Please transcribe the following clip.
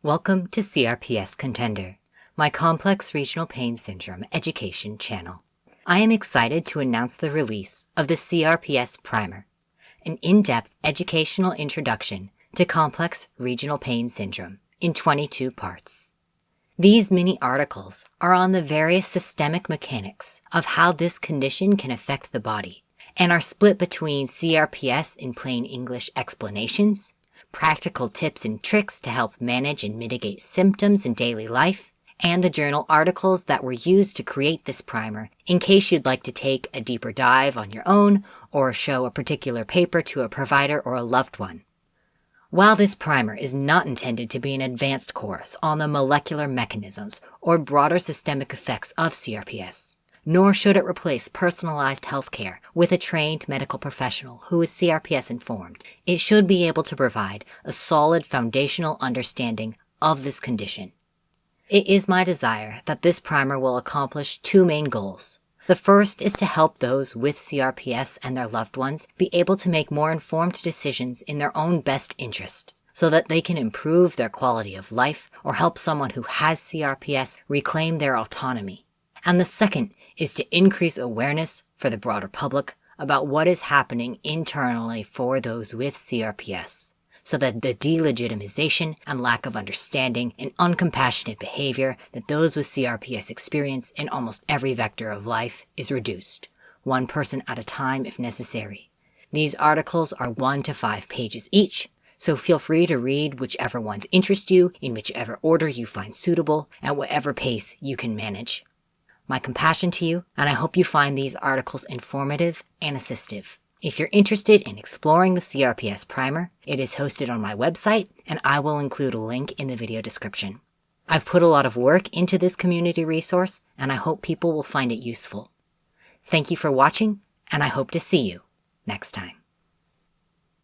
Welcome to CRPS Contender, my complex regional pain syndrome education channel. I am excited to announce the release of the CRPS Primer, an in-depth educational introduction to complex regional pain syndrome in 22 parts. These mini articles are on the various systemic mechanics of how this condition can affect the body and are split between CRPS in plain English explanations, practical tips and tricks to help manage and mitigate symptoms in daily life, and the journal articles that were used to create this primer in case you'd like to take a deeper dive on your own or show a particular paper to a provider or a loved one. While this primer is not intended to be an advanced course on the molecular mechanisms or broader systemic effects of CRPS, nor should it replace personalized healthcare with a trained medical professional who is CRPS informed, it should be able to provide a solid foundational understanding of this condition. It is my desire that this primer will accomplish two main goals. The first is to help those with CRPS and their loved ones be able to make more informed decisions in their own best interest, so that they can improve their quality of life or help someone who has CRPS reclaim their autonomy. And the second is to increase awareness for the broader public about what is happening internally for those with CRPS, so that the delegitimization and lack of understanding and uncompassionate behavior that those with CRPS experience in almost every vector of life is reduced, one person at a time if necessary. These articles are 1 to 5 pages each, so feel free to read whichever ones interest you in whichever order you find suitable at whatever pace you can manage. My compassion to you, and I hope you find these articles informative and assistive. If you're interested in exploring the CRPS Primer, it is hosted on my website, and I will include a link in the video description. I've put a lot of work into this community resource, and I hope people will find it useful. Thank you for watching, and I hope to see you next time.